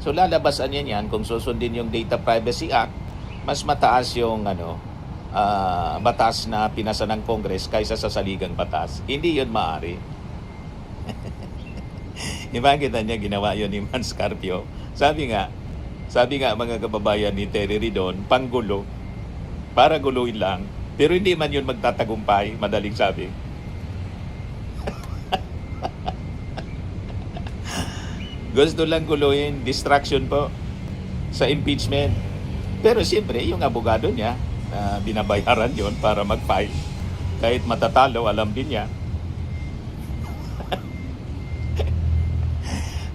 So lalabasan yan kung susundin yung Data Privacy Act, mas mataas yung batas na pinasa ng Congress kaysa sa saligang batas. Hindi yun maaari. Nakita niya ginawa yun ni Mans Carpio. Sabi nga mga kababayan ni Terry Ridon, panggulo, para guluhin lang. Pero hindi man yun magtatagumpay, madaling sabi. Gusto lang guluhin, distraction po sa impeachment. Pero siyempre, yung abogado niya, binabayaran yon para mag-file. Kahit matatalo, alam din niya.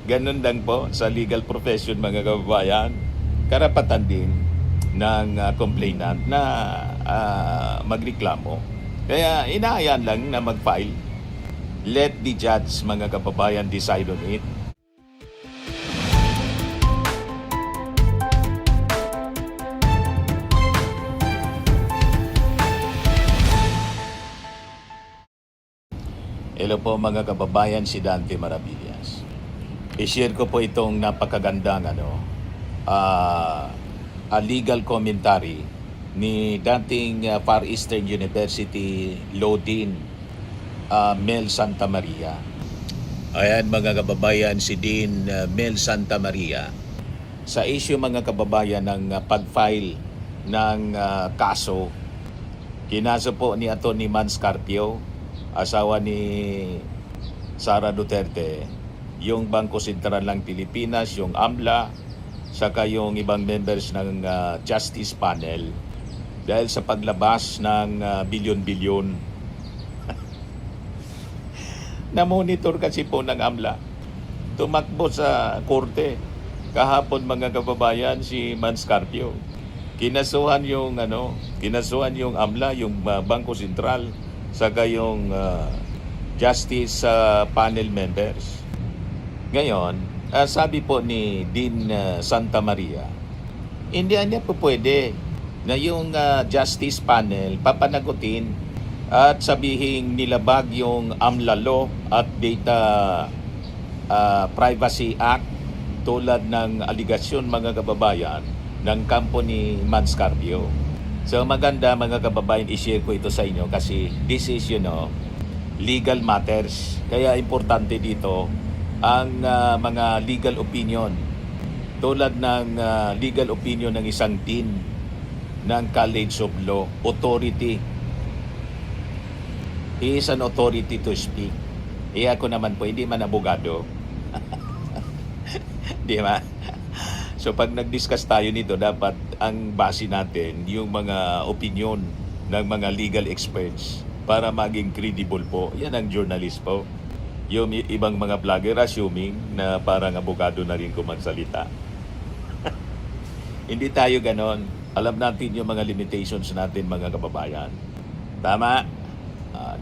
Ganun lang po sa legal profession, mga kababayan. Karapatan din ng complainant na magreklamo. Kaya inaayan lang na mag-file. Let the judge, mga kababayan, decide on it. Hello po mga kababayan, si Dante Maravillas. I-share ko po itong napakagandang legal commentary ni dating Far Eastern University Law Dean Mel Santamaria. Ayan mga kababayan, si Dean Mel Santamaria sa issue mga kababayan ng pag-file ng kaso, kinaso po ni Atty. Mans Carpio, asawa ni Sara Duterte, yung Bangko Sentral ng Pilipinas, yung AMLA, saka yung ibang members ng Justice Panel dahil sa paglabas ng bilyon-bilyon. Na-monitor kasi po ng AMLA. Tumakbo sa korte kahapon mga kababayan si Mans Carpio. Kinasuhan yung AMLA, yung Bangko Sentral, saka yung Justice Panel members. Ngayon, sabi po ni Dean Santamaria, hindi niya po pwede na yung Justice Panel papanagutin at sabihing nilabag yung AMLA Law at Data Privacy Act tulad ng aligasyon mga kababayan ng kampo ni Mans Carpio. So maganda mga kababayan, i-share ko ito sa inyo kasi this is legal matters. Kaya importante dito ang mga legal opinion tulad ng legal opinion ng isang dean ng College of Law, authority. He is an authority to speak. Ako naman po, hindi man abogado. Di ba? So pag nag-discuss tayo nito, dapat ang base natin yung mga opinion ng mga legal experts para maging credible po. Yan ang journalist po. Yung ibang mga vlogger assuming na parang abogado na rin kumagsalita. Hindi tayo ganon. Alam natin yung mga limitations natin mga kababayan. Tama?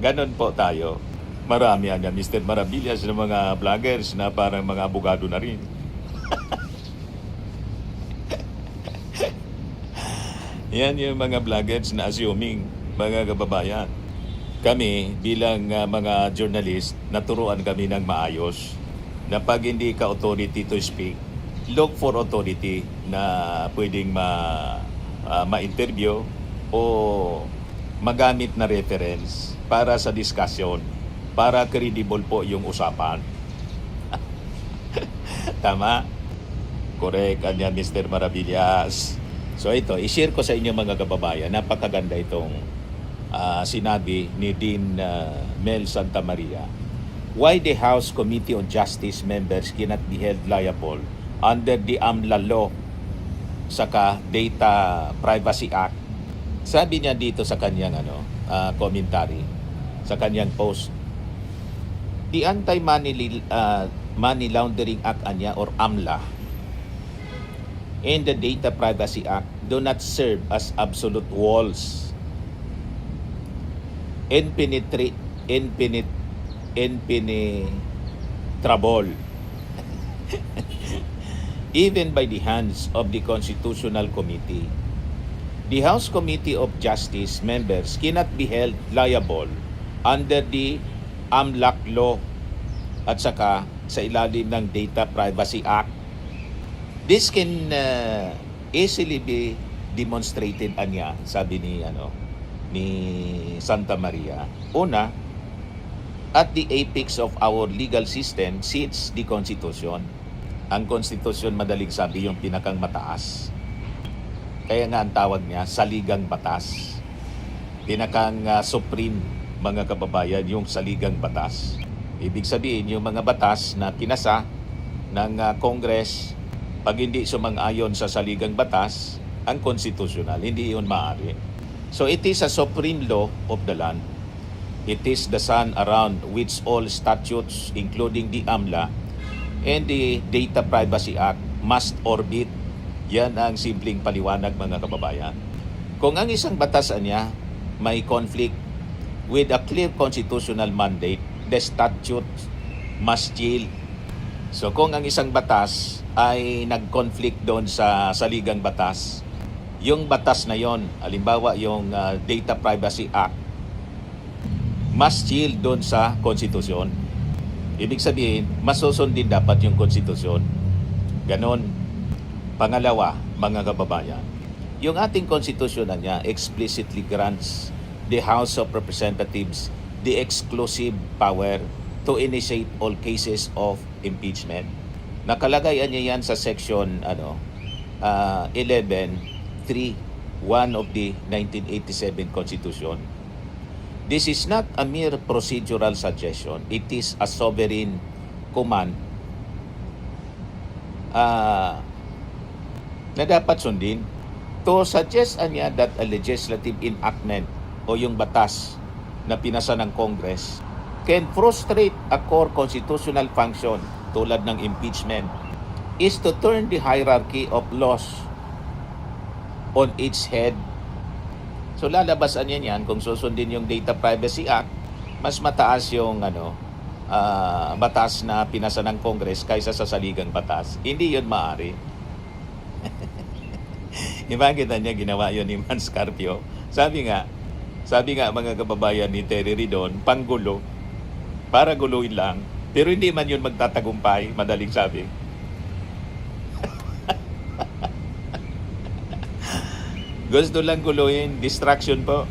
Ganon po tayo. Marami yan, Mr. Maravillas ng mga vloggers na parang mga abogado na rin. Yan yung mga vloggers na assuming, mga kababayan. Kami bilang mga journalist, naturuan kami ng maayos na pag hindi ka authority to speak, look for authority na pwedeng ma-interview o magamit na reference para sa discussion, para credible po yung usapan. Tama? Correct, kanya Mr. Maravillas. So ito, i-share ko sa inyo mga kababayan, napakaganda itong sinabi ni Dean Mel Santamaria. Why the House Committee on Justice members cannot be held liable under the AMLA law saka Data Privacy Act. Sabi niya dito sa kanyang commentary, sa kanyang post, the Anti-Money Laundering Act or AMLA and the Data Privacy Act do not serve as absolute walls impenetrable even by the hands of the Constitutional Committee. The House Committee of Justice members cannot be held liable under the AMLAC law at saka sa ilalim ng Data Privacy Act. This can easily be demonstrated anya, sabi ni Santa Maria. Una, at the apex of our legal system sits the Constitution. Ang Constitution, madaling sabi, yung pinakang mataas. Kaya nga ang tawag niya, saligang batas. Pinakang supreme, mga kababayan, yung saligang batas. Ibig sabihin, yung mga batas na pinasa ng Congress, pag hindi sumang-ayon sa saligang batas, ang constitutional, hindi yun maaari. So it is a supreme law of the land. It is the sun around which all statutes, including the AMLA and the Data Privacy Act, must orbit. Yan ang simpleng paliwanag, mga kababayan. Kung ang isang batas niya may conflict with a clear constitutional mandate, the statute must yield. So kung ang isang batas ay nag-conflict doon sa saligang batas, yung batas na yon, halimbawa yung Data Privacy Act, must yield doon sa konstitusyon. Ibig sabihin, masusundin dapat yung konstitusyon. Ganon. Pangalawa, mga kababayan, yung ating konstitusyon na niya explicitly grants the House of Representatives the exclusive power to initiate all cases of impeachment. Nakalagay niya yan sa section 11.3, 1 of the 1987 Constitution. This is not a mere procedural suggestion. It is a sovereign command na dapat sundin. To suggest niya that a legislative enactment o yung batas na pinasa ng Congress can frustrate a core constitutional function tulad ng impeachment is to turn the hierarchy of laws on its head. So lalabasan yan kung susundin yung Data Privacy Act, mas mataas yung batas na pinasa ng Congress kaysa sa saligang batas. Hindi yun maaari. Nakita niya ginawa yun ni Mans Carpio. Sabi nga mga kababayan ni Terry Ridon, panggulo, para guluhin lang, pero hindi man yun magtatagumpay, madaling sabi. Gusto lang guluhin, distraction po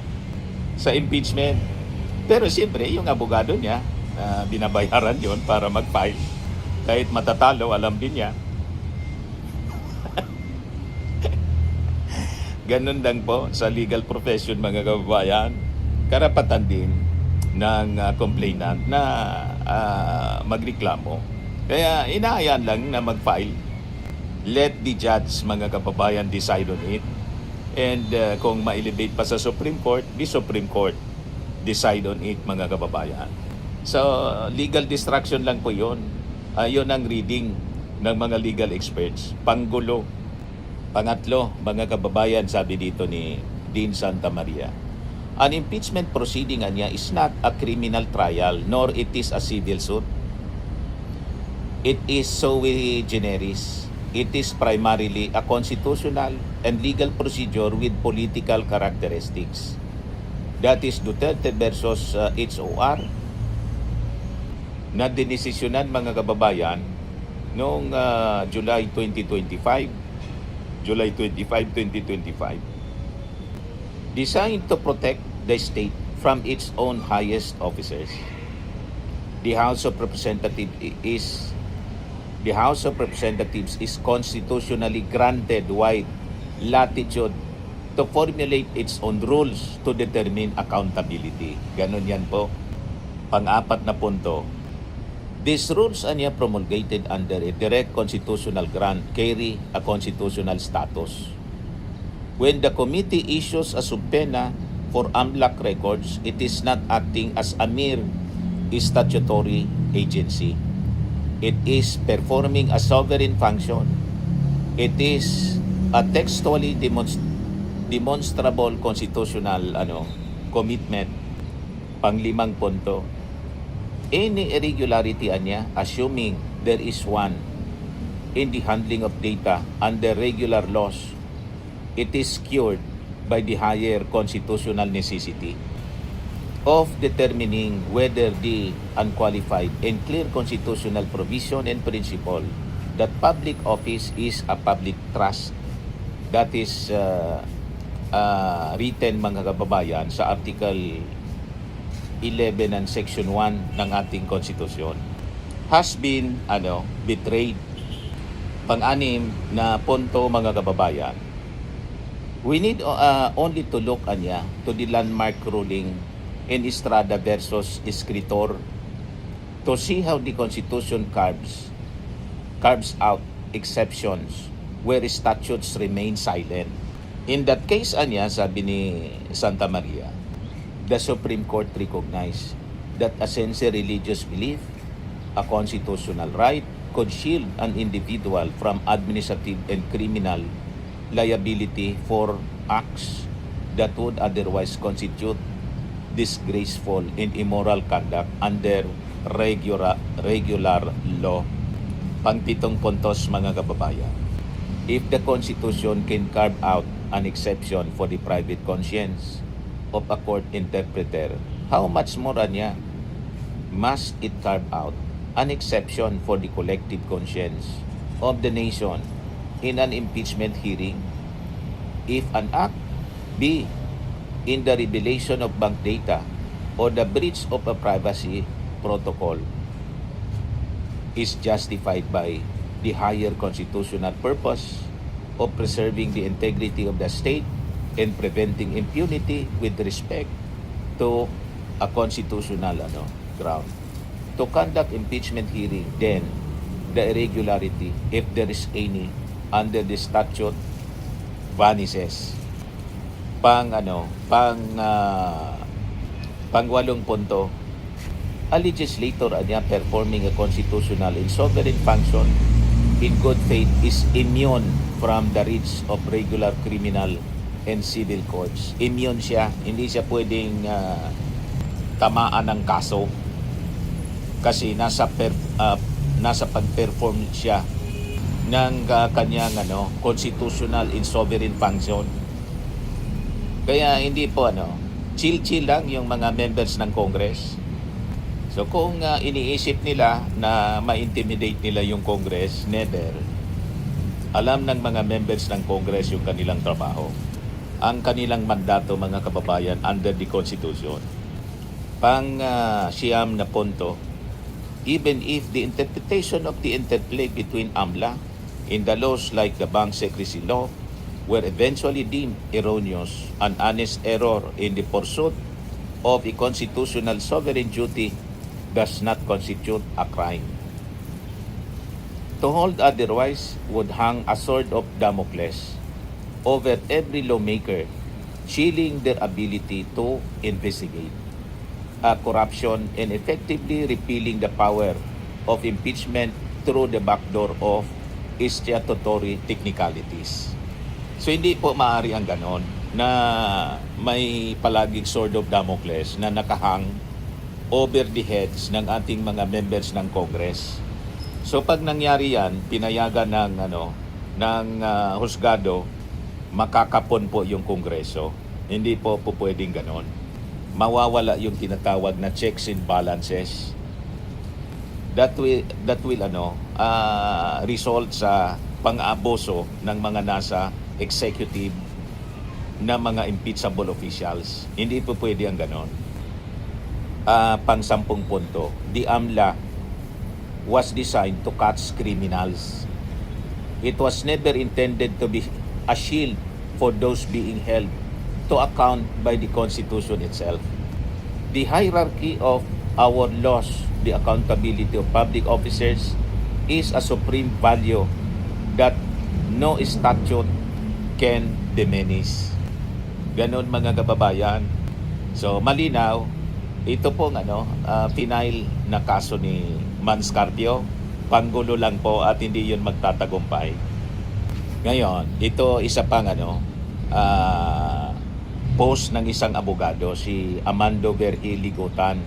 sa impeachment. Pero siyempre, yung abogado niya, binabayaran yon para mag-file. Kahit matatalo, alam din niya. Ganun lang po sa legal profession, mga kababayan. Karapatan din ng complainant na magreklamo. Kaya inaayan lang na mag-file. Let the judge, mga kababayan, decide on it. And kung ma-elevate pa sa Supreme Court, the Supreme Court decide on it, mga kababayan. So, legal distraction lang po yun. Yun ang reading ng mga legal experts. Panggulo. Pangatlo, mga kababayan, sabi dito ni Dean Santa Maria, an impeachment proceeding niya is not a criminal trial, nor it is a civil suit. It is sui generis. It is primarily a constitutional and legal procedure with political characteristics. That is Duterte versus HOR na dinesisyonan, mga kababayan, noong July 25, 2025, designed to protect the state from its own highest officers. The House of Representatives is constitutionally granted wide latitude to formulate its own rules to determine accountability. Ganon yan po. Pang-apat na punto, these rules are promulgated under a direct constitutional grant carry a constitutional status. When the committee issues a subpoena for AMLAC records, it is not acting as a mere statutory agency. It is performing a sovereign function. It is a textually demonstrable constitutional commitment. Panglimang punto, any irregularity niya, assuming there is one in the handling of data under regular laws, it is cured by the higher constitutional necessity of determining whether the unqualified and clear constitutional provision and principle that public office is a public trust. That is written, mga kababayan, sa Article 11 and Section 1 ng ating konstitusyon. Has been betrayed. Pang-anim na punto, mga kababayan, we need only to look to the landmark ruling in Estrada versus Escritor to see how the Constitution carves out exceptions where statutes remain silent. In that case, sabi ni Santa Maria, the Supreme Court recognized that a sincere religious belief, a constitutional right, could shield an individual from administrative and criminal liability for acts that would otherwise constitute disgraceful and immoral conduct under regular law. Pang-pitong puntos, mga kababayan. If the Constitution can carve out an exception for the private conscience of a court interpreter, how much more must it carve out an exception for the collective conscience of the nation in an impeachment hearing if an act be in the revelation of bank data or the breach of a privacy protocol is justified by the higher constitutional purpose of preserving the integrity of the state and preventing impunity with respect to a constitutional ground. To conduct impeachment hearing, then the irregularity, if there is any, under the statute vanishes. Pang-walong punto, a legislator performing a constitutional and sovereign function in good faith is immune from the reach of regular criminal and civil courts. Immune siya, hindi siya pwedeng tamaan ng kaso kasi nasa pag-perform siya ng kanyang constitutional and sovereign function. Kaya hindi po chill-chill lang yung mga members ng Congress. So kung iniisip nila na ma-intimidate nila yung Congress, never. Alam ng mga members ng Congress yung kanilang trabaho. Ang kanilang mandato, mga kababayan, under the Constitution. Siyam na punto, even if the interpretation of the interplay between AMLA in the laws like the Bank Secrecy Law were eventually deemed erroneous, an honest error in the pursuit of a constitutional sovereign duty does not constitute a crime. To hold otherwise would hang a sword of Damocles over every lawmaker, chilling their ability to investigate corruption and effectively repealing the power of impeachment through the back door of statutory technicalities. So hindi po maaari ang ganon na may palaging sword of Damocles na nakahang over the heads ng ating mga members ng Congress. So pag nangyari yan, pinayagan ng husgado, makakapon po yung Kongreso. Hindi po pwedeng ganon. Mawawala yung tinatawag na checks and balances. That will result sa pang-abuso ng mga nasa executive na mga impeachable officials. Hindi po pwede ang ganon. Pang-10 punto, the AMLA was designed to catch criminals. It was never intended to be a shield for those being held to account by the Constitution itself. The hierarchy of our laws, the accountability of public officers, is a supreme value that no statute can diminish. Ganon, mga kababayan. So malinaw, ito pong final na kaso ni Manscarpio, panggulo lang po at hindi yun magtatagumpay. Ngayon, ito isa pang post ng isang abogado, si Amando Vergil Ligotan.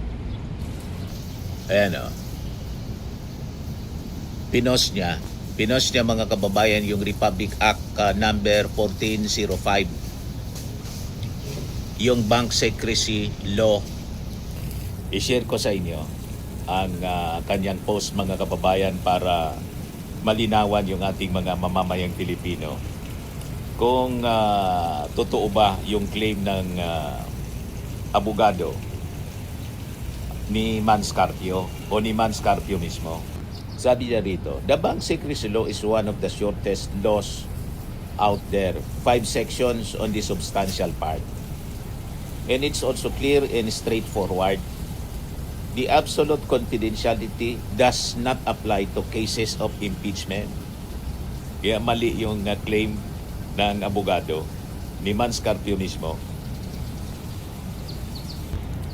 Ayan Pinost niya mga kababayan yung Republic Act number 1405. Yung Bank Secrecy Law. I-share ko sa inyo ang kanyang post, mga kababayan, para malinawan yung ating mga mamamayang Pilipino kung totoo ba yung claim ng abogado ni Mans Carpio o ni Mans Carpio mismo. Sabi niya rito, the bank secrecy law is one of the shortest laws out there. 5 sections on the substantial part. And it's also clear and straightforward. The absolute confidentiality does not apply to cases of impeachment. Kaya mali yung claim ng abogado ni Mans Carpio mismo.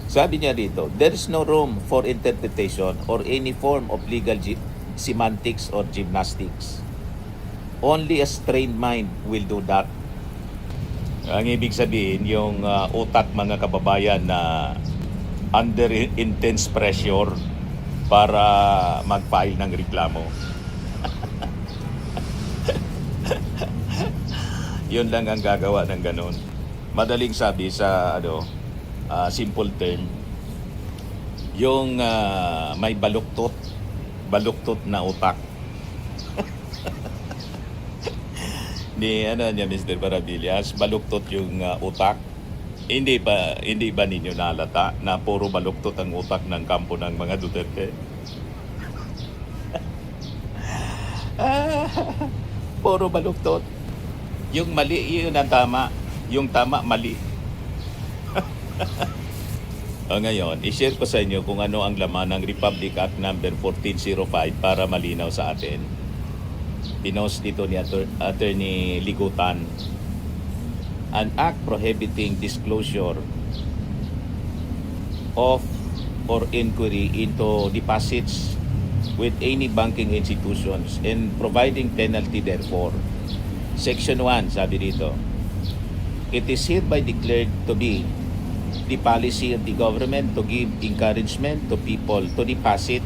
Sabi niya dito, there is no room for interpretation or any form of legal semantics or gymnastics. Only a trained mind will do that. Ang ibig sabihin, yung utak mga kababayan na under intense pressure para mag-file ng reklamo. Yun lang ang gagawa ng ganun. Madaling sabi sa simple term, yung may baluktot na utak. Ni Mr. Maravillas, baluktot yung utak. Hindi ba ninyo nalata na puro baluktot ang utak ng kampo ng mga Duterte? Puro baluktot. Yung mali, yun ang tama. Yung tama, mali. Ngayon, i-share ko sa inyo kung ano ang laman ng Republic Act number 1405 para malinaw sa atin. Pinost dito ni Attorney Ligutan. An act prohibiting disclosure of or inquiry into deposits with any banking institutions and providing penalty therefore. Section 1, sabi dito, it is hereby declared to be the policy of the government to give encouragement to people to deposit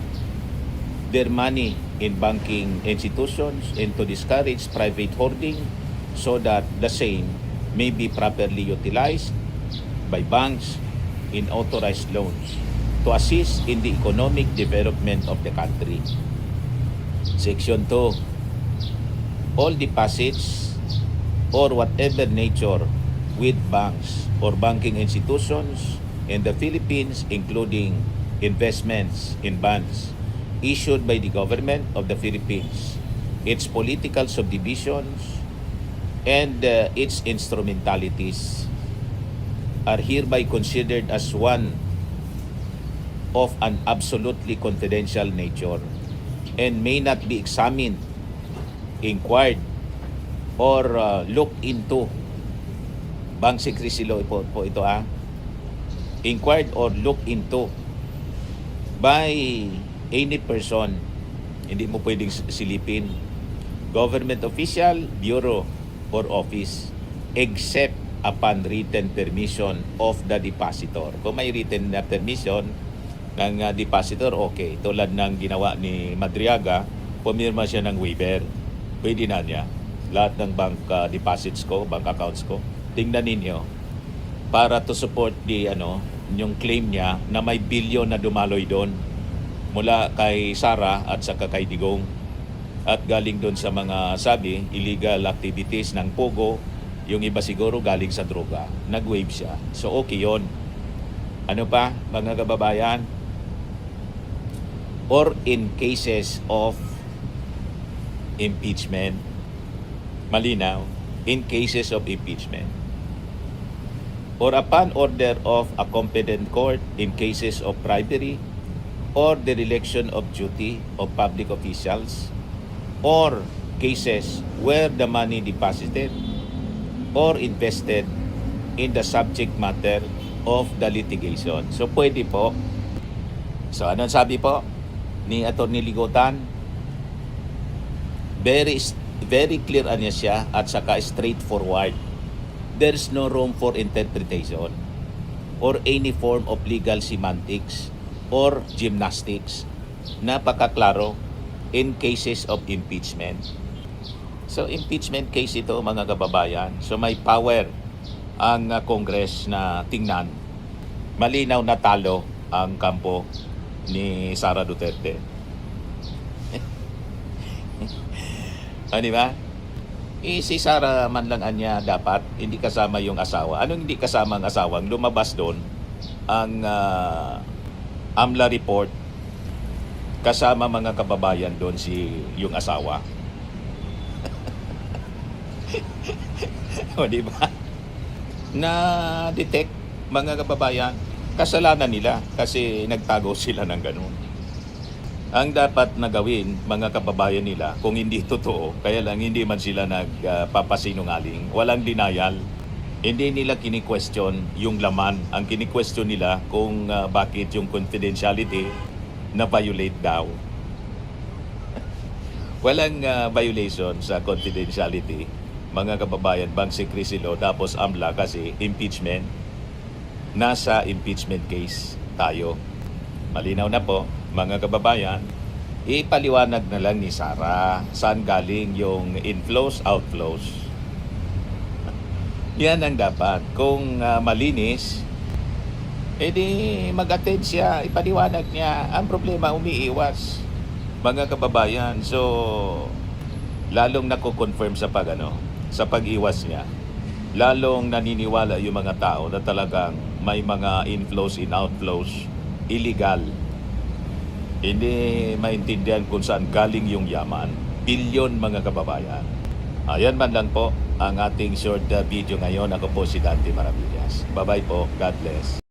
their money in banking institutions and to discourage private hoarding so that the same may be properly utilized by banks in authorized loans to assist in the economic development of the country. Section 2. All deposits or whatever nature with banks or banking institutions in the Philippines, including investments in bonds issued by the government of the Philippines, its political subdivisions, and its instrumentalities are hereby considered as one of an absolutely confidential nature and may not be examined, inquired, or looked into. Bank secrecy law po ito inquired or looked into by any person. Hindi mo pwedeng silipin. Government official, bureau, or office except upon written permission of the depositor. Kung may written na permission ng depositor, okay. Tulad ng ginawa ni Madriaga, pumirma siya ng waiver. Pwede na niya. Lahat ng bank deposits ko, bank accounts ko, tingnan ninyo para to support yung claim niya na may bilyon na dumaloy doon mula kay Sara at saka kay Digong at galing doon sa mga illegal activities ng Pogo. Yung iba siguro galing sa droga, nag-wave siya, so okay yon. Ano pa mga kababayan? Or in cases of impeachment, malinaw, in cases of impeachment or upon order of a competent court in cases of bribery or dereliction of duty of public officials or cases where the money deposited or invested in the subject matter of the litigation. So pwede po. So anong sabi po ni Atty. Ligutan? Very clear siya at saka straightforward. There's no room for interpretation or any form of legal semantics or gymnastics. Napakaklaro in cases of impeachment. So impeachment case ito mga kababayan. So may power ang Congress na tingnan. Malinaw na talo ang kampo ni Sara Duterte. Di ba? Si Sara man lang anya dapat hindi kasama yung asawa. Anong hindi kasama ang asawa? Ang lumabas doon ang AMLA report kasama mga kababayan doon yung asawa. O di ba? Na-detect mga kababayan, kasalanan nila kasi nagtago sila ng ganun. Ang dapat na gawin mga kababayan nila kung hindi totoo, kaya lang hindi man sila nagpapasinungaling, walang denial. Hindi nila kini-question yung laman. Ang kini-question nila kung bakit yung confidentiality na violate daw. Walang violation sa confidentiality. Mga kababayan, Bank Secrecy Law, tapos AMLA kasi impeachment. Nasa impeachment case tayo. Malinaw na po, mga kababayan, ipaliwanag na lang ni Sara saan galing yung inflows, outflows. Yan ang dapat. Kung malinis, edi mag-attend siya, ipaliwanag niya. Ang problema, umiiwas. Mga kababayan, so lalong nako-confirm sa sa pag-iwas niya. Lalong naniniwala yung mga tao na talagang may mga inflows and outflows illegal. Hindi maintindihan kung saan galing yung yaman. Bilyon mga kababayan. Ayan man lang po ang ating short video ngayon. Ako po si Dante Maravillas. Bye-bye po. God bless.